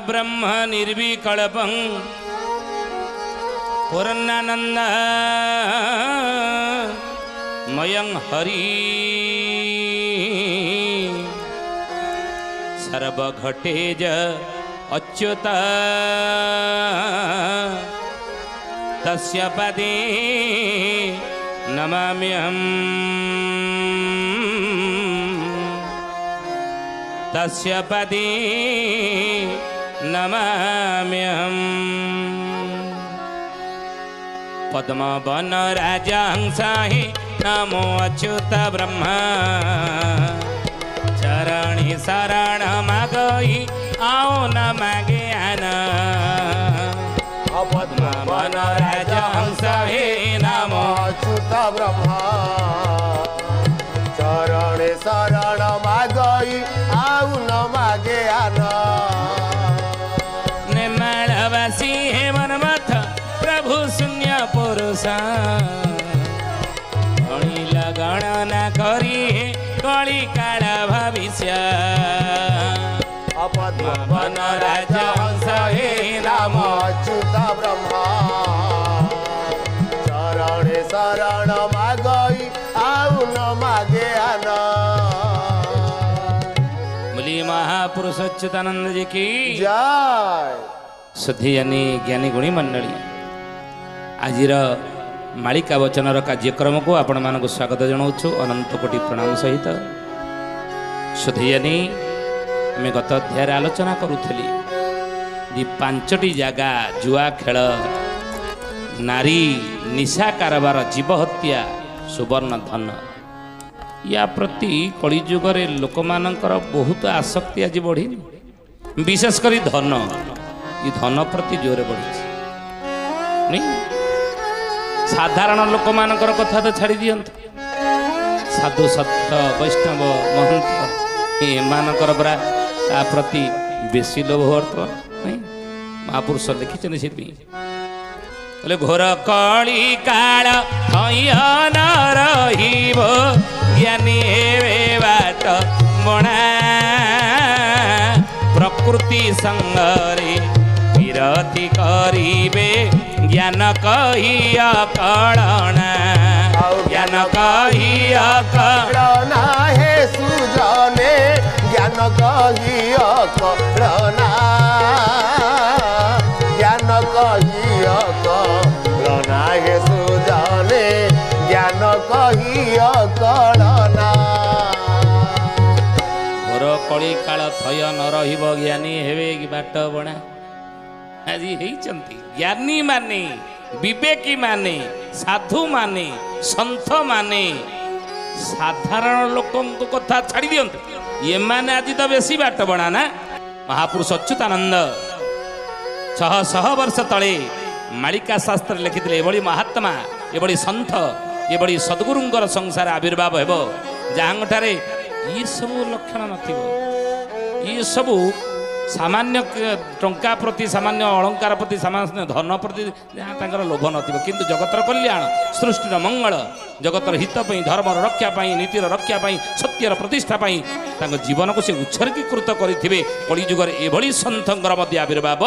ब्रह्म निर्विकल्पं पूर्णानंद मयं हरि सर्वघटेज अच्युत तस्य पदे नमाम्यहम् तस्य पदे नमाम्यहम् पद्मवन राजहंसा हि नमो अच्युत ब्रह्मा चरणी शरण मागई आओ न मागे आना पद्मवन राजहंसा हि नमो अच्युत ब्रह्मा चरणे शरण मागई आओ न मागे आना निर्मलवासी हे मनमथ प्रभु शून्य पुरुष अणिल गणना करी कली काल भविष्य पद्मवन राजहंस हे नाम अच्युत ब्रह्मा चरणे शरण मागई आउ न मागे आना बोली महापुरुष अच्युतानंद जी की जय। सुधीयानी ज्ञानी गुणी मंडली आजिर मालिका वचनर कार्यक्रम को आपण मानक स्वागत जनाऊँ अनंत कोटि प्रणाम सहित सुधीयानी आम गत अध्याय आलोचना करूली जी 5टी जगह जुआ खेल नारी निशा कारबार जीव हत्या सुवर्ण धन या प्रति कलिजुगे लोक मानकर बहुत आसक्ति आज बढ़ी विशेषकर धन ये धन प्रति जोर बढ़ी साधारण लोक मानकर कथा तो छाड़ी दियंतु साधु सत्य वैष्णव महंत एमानकर परा ता प्रति बेसी लोभ बर्तमान महापुरुष लिखिं से बोले घोर कली काल न रहिब ज्ञानी हेबे बाट बणा प्रकृति संगरे विरति करिबे ज्ञान कहिया कळना ज्ञान कहिया कळना हे सुजने ज्ञान कहिया कळना ज्ञान कहिया कळना हे सुजने ज्ञान कहिया कळना घोर कली काल थय न रहिब ज्ञानी हेबे बाट बणा आज होती ज्ञानी माने विवेकी माने साधु माने संत माने साधारण लोक कथा छाड़ी दियंतु ये माने आज तो बेसी बाट बणा ना महापुरुष अच्युतानंद 600 वर्ष तले मालिका शास्त्र लिखिते एभली महात्मा एभली संत एभली सद्गुरुंकर संसार आविर्भाव हेब जहाँठारे ये सब लक्षण नथिबो ये सब सामान्य टंका प्रति सामान्य अलंकार प्रति सामान्य धन प्रति जहाँ लोभ नथिबो किंतु जगतर कल्याण सृष्टिर मंगल जगतर हित पई धर्मर रक्षा पई नीतिर रक्षा पई सत्यर प्रतिष्ठा पई तांको जीवन को से उत्सर्गीकृत करिथिबे कलिजुगर एभली संतंकर मध्य आविर्भाव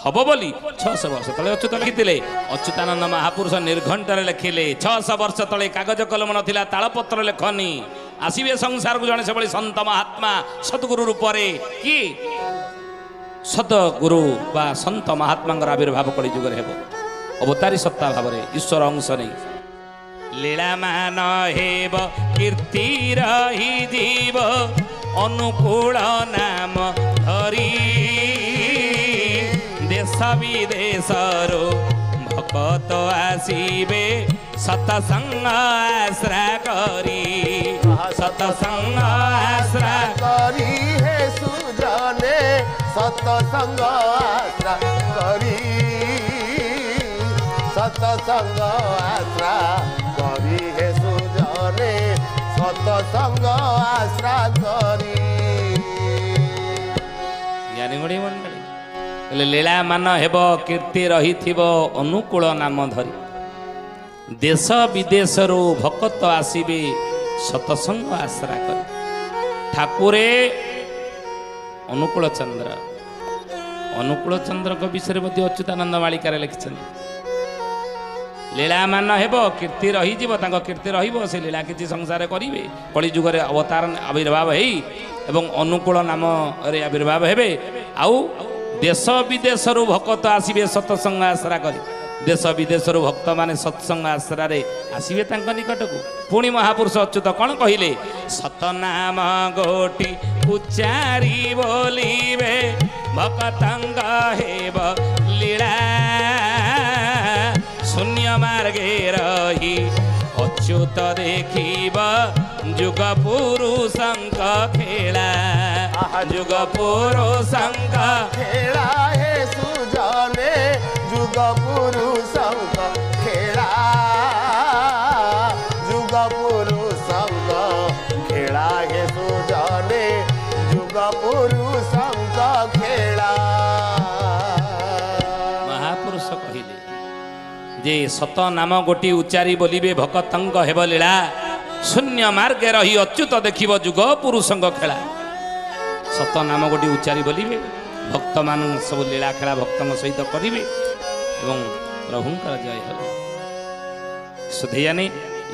हब बोली 600 वर्ष तले अच्युत लिखिले अच्युतानंद महापुरुष निर्घंटारे लिखिले 600 वर्ष तले कागज कलम नथिला तालपत्र लेखनी आसीबे संसार को जने से संत महात्मा सद्गुरु रूपरे कि सद्गुरु बा संत महात्मा आविर्भाव कलिजुगर हेब अवतारी सत्ता भाव ईश्वर अंश नहीं लीला मान हेब कीर्ति रही जीव अनुकूल नाम धरी देश विदेशरो भक्त आसीबे सतसंग आश्रा करी सतसंग आश्रा करी हे सुजने सतसंग आश्रा करी सतसंग आश्रा करी हे सुजने सतसंग आश्रा करी ज्ञानी गुणी मंडली लीला मान हेब कीर्ति रही अनुकूल नाम धरी देश विदेशरू भक्त आसीबे सतसंग आश्रा कर ठाकुरे अनुकूल चंद्र ଅନୁକୂଳ ଚନ୍ଦ୍ରଙ୍କ ବିଷୟରେ ମଧ୍ୟ ଅଚ୍ୟୁତାନନ୍ଦ ମାଳିକାରେ ଲେଖିଛନ୍ତି। ଲୀଳାମାନ ହେବ, କୀର୍ତ୍ତି ରହିଯିବ, ତାଙ୍କ କୀର୍ତ୍ତି ରହିବ, ସେ ଲୀଳା କିଛି ସଂସାରରେ କରିବେ। କଳିଯୁଗରେ ଅବତାର ଆବିର୍ଭାବ ହେଇ ଏବଂ ଅନୁକୂଳ ନାମରେ ଆବିର୍ଭାବ ହେବେ। ଆଉ ଦେଶ ବିଦେଶରୁ ଭକ୍ତ ଆସିବେ ସତ୍ସଙ୍ଗ ଆଶ୍ରା କରି। ଦେଶ ବିଦେଶରୁ ଭକ୍ତମାନେ ସତ୍ସଙ୍ଗ ଆଶ୍ରାରେ ଆସିବେ ତାଙ୍କ ନିକଟକୁ। ପୁଣି ମହାପୁରୁଷ ଅଚ୍ୟୁତ କ'ଣ କହିଲେ? ସତନାମ ଗୋଟି ଉଚ୍ଚାରି ବୋଲିବେ, ଭକ୍ତଙ୍କ ହେବ ଲୀଳା, ଶୂନ୍ୟ ମାର୍ଗେ ରହି ଅଚ୍ୟୁତ ଦେଖିବ, ଯୁଗ ପୁରୁଷଙ୍କ ଖେଳା, ଯୁଗ ପୁରୁଷଙ୍କ ଖେଳା ହେ ସୁଜନେ, ଯୁଗ ପୁରୁଷଙ୍କ ଖେଳା, ଯୁଗ ପୁରୁଷଙ୍କ ଖେଳା ହେ ସୁଜନେ, ଯୁଗ ପୁରୁଷଙ୍କ ଖେଳା। ମହାପୁରୁଷ କହିଲେ ଯେ ସତ ନାମ ଗୋଟି ଉଚ୍ଚାରି ବୋଲିବେ, ଭକ୍ତଙ୍କ ହେବ ଲୀଳା, ଶୂନ୍ୟ ମାର୍ଗେ ରହି ଅଚ୍ୟୁତ ଦେଖିବ, ଯୁଗ ପୁରୁଷଙ୍କ ଖେଳା। ସତ ନାମ ଗୋଟି ଉଚ୍ଚାରି ବୋଲିବେ, ଭକ୍ତମାନଙ୍କ ସବୁ ଲୀଳା ଖେଳା ଭକ୍ତଙ୍କ ସହିତ କରିବେ ଏବଂ ପ୍ରଭୁଙ୍କର ଜୟ ହେବ। ସୁଧେୟାନି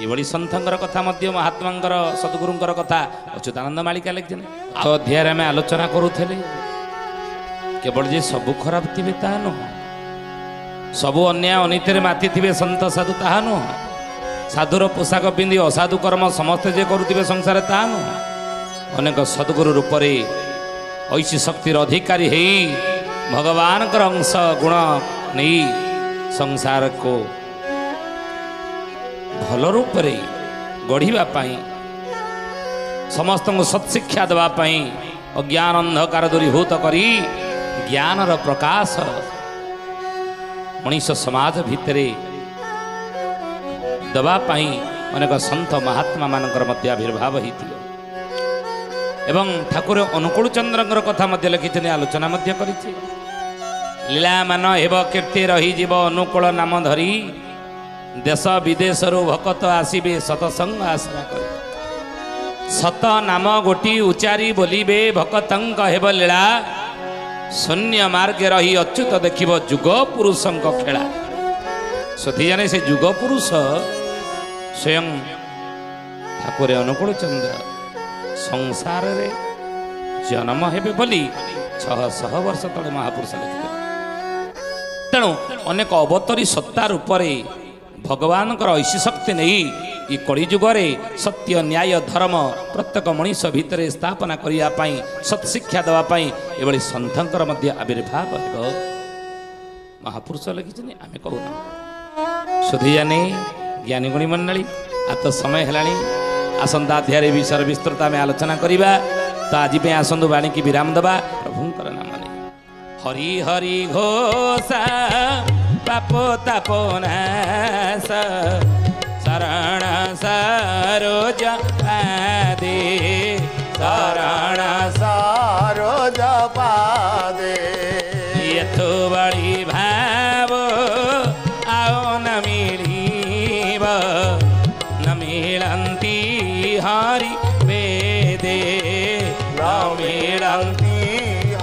ଏଭଳି ସନ୍ଥଙ୍କର କଥା ମଧ୍ୟ ମହାତ୍ମାଙ୍କର ସଦ୍ଗୁରୁଙ୍କର କଥା ଅଚ୍ୟୁତାନନ୍ଦ ମାଳିକା ଲେଖିଛନ୍ତି। ଆଉ ଅଧ୍ୟାୟରେ ଆମେ ଆଲୋଚନା କରୁଥିଲେ କେବଳ ଯେ ସବୁ ଖରାପ ଥିବେ ତାହା ନୁହଁ, ସବୁ ଅନ୍ୟାୟ ଅନୀତିରେ ମାତିଥିବେ ସନ୍ଥ ସାଧୁ ତାହା ନୁହଁ, ସାଧୁର ପୋଷାକ ପିନ୍ଧି ଅସାଧୁ କର୍ମ ସମସ୍ତେ ଯେ କରୁଥିବେ ସଂସାରରେ ତାହା ନୁହଁ। ଅନେକ ସଦ୍ଗୁରୁ ରୂପରେ ଐଶୀ ଶକ୍ତିର ଅଧିକାରୀ ହେଇ ଭଗବାନଙ୍କର ଅଂଶ ଗୁଣ ନେଇ ସଂସାରକୁ ଭଲ ରୂପରେ ଗଢ଼ିବା ପାଇଁ, ସମସ୍ତଙ୍କୁ ସତ୍ଶିକ୍ଷା ଦେବା ପାଇଁ, ଅଜ୍ଞାନ ଅନ୍ଧକାର ଦୂରୀଭୂତ କରି ଜ୍ଞାନର ପ୍ରକାଶ ମଣିଷ ସମାଜ ଭିତରେ ଦେବା ପାଇଁ ଅନେକ ସନ୍ଥ ମହାତ୍ମା ମାନଙ୍କର ମଧ୍ୟ ଆବିର୍ଭାବ ହେଇଥିବ। ଏବଂ ଠାକୁର ଅନୁକୂଳ ଚନ୍ଦ୍ରଙ୍କର କଥା ମଧ୍ୟ ଲେଖିଛନ୍ତି, ଆଲୋଚନା ମଧ୍ୟ କରିଛି। ଲୀଳାମାନ ହେବ, କୀର୍ତ୍ତି ରହିଯିବ, ଅନୁକୂଳ ନାମ ଧରି, ଦେଶ ବିଦେଶରୁ ଭକ୍ତ ଆସିବେ ସତସଙ୍ଗ ଆଶ୍ରା କରି। ସତ ନାମ ଗୋଟି ଉଚ୍ଚାରି ବୋଲିବେ, ଭକ୍ତଙ୍କ ହେବ ଲୀଳା, ଶୂନ୍ୟ ମାର୍ଗେ ରହି ଅଚ୍ୟୁତ ଦେଖିବ, ଯୁଗ ପୁରୁଷଙ୍କ ଖେଳା। ସେଥିଜାନେ ସେ ଯୁଗ ପୁରୁଷ ସ୍ୱୟଂ ଠାକୁର ଅନୁକୂଳ ଚନ୍ଦ୍ର ସଂସାରରେ ଜନ୍ମ ହେବେ ବୋଲି 600 ବର୍ଷ ତଳେ ମହାପୁରୁଷ ଲେଖିଥିଲେ। ତେଣୁ ଅନେକ ଅବତରୀ ସତ୍ତା ରୂପରେ ଭଗବାନଙ୍କର ଐଶୀ ଶକ୍ତି ନେଇ ଏ କଳିଯୁଗରେ ସତ୍ୟ ନ୍ୟାୟ ଧର୍ମ ପ୍ରତ୍ୟେକ ମଣିଷ ଭିତରେ ସ୍ଥାପନା କରିବା ପାଇଁ, ସତ୍ଶିକ୍ଷା ଦେବା ପାଇଁ ଏଭଳି ସନ୍ଥଙ୍କର ମଧ୍ୟ ଆବିର୍ଭାବ ହେବ ମହାପୁରୁଷ ଲେଖିଛନ୍ତି, ଆମେ କହୁନା। ସୁଧୀଜାନି ଜ୍ଞାନୀଗୁଣୀ ମଣ୍ଡଳୀ, ଆଉ ତ ସମୟ ହେଲାଣି, ଆସନ୍ତା ଅଧ୍ୟାୟରେ ବିଷୟର ବିସ୍ତୃତ ଆମେ ଆଲୋଚନା କରିବା। ତ ଆଜି ପାଇଁ ଆସନ୍ତୁ ବାଣୀକି ବିରାମ ଦେବା ପ୍ରଭୁଙ୍କର ନାମ ନେଇ। ହରି ହରି ଘୋଷା ପାପ ତାପ ନାଶ, ଶରଣ ସରୋଜ ପାଦେ, ଶରଣ ସରୋଜ ପାଦେ, ଏଥୁ ବଳି ଭାବ ଆଉ ନ ମିଳିବ, ନ ମିଳନ୍ତି ହରି ବେଦେ, ନ ମିଳନ୍ତି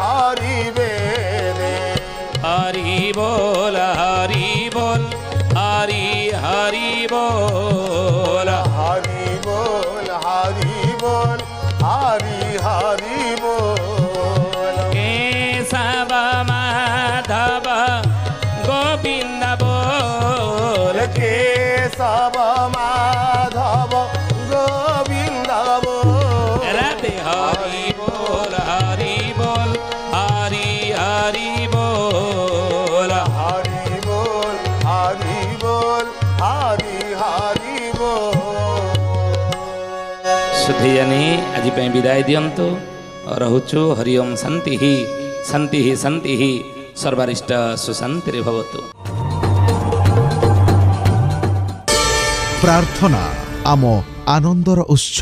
ହରି ବେଦେ। ହରି ବୋଲ, ହରି ବୋଲ, ହରି ହରି ବୋଲ, हरि बोल, हरि बोल, हरि हरि बोल। केशव माधव गोविंद बोल, केशव माधव गोविंद बोल। राधे हरि बोल, हरि बोल, हरि हरि बोल, हरि बोल, हरि बोल, हरि हरि बोल। सुधीयानी आज विदाय दियंतु। रहुचु हरि ओम शांति ही शांति ही शांति ही, सर्वारिष्ट सुशांति भवतु। प्रार्थना आम आनंदर उत्स।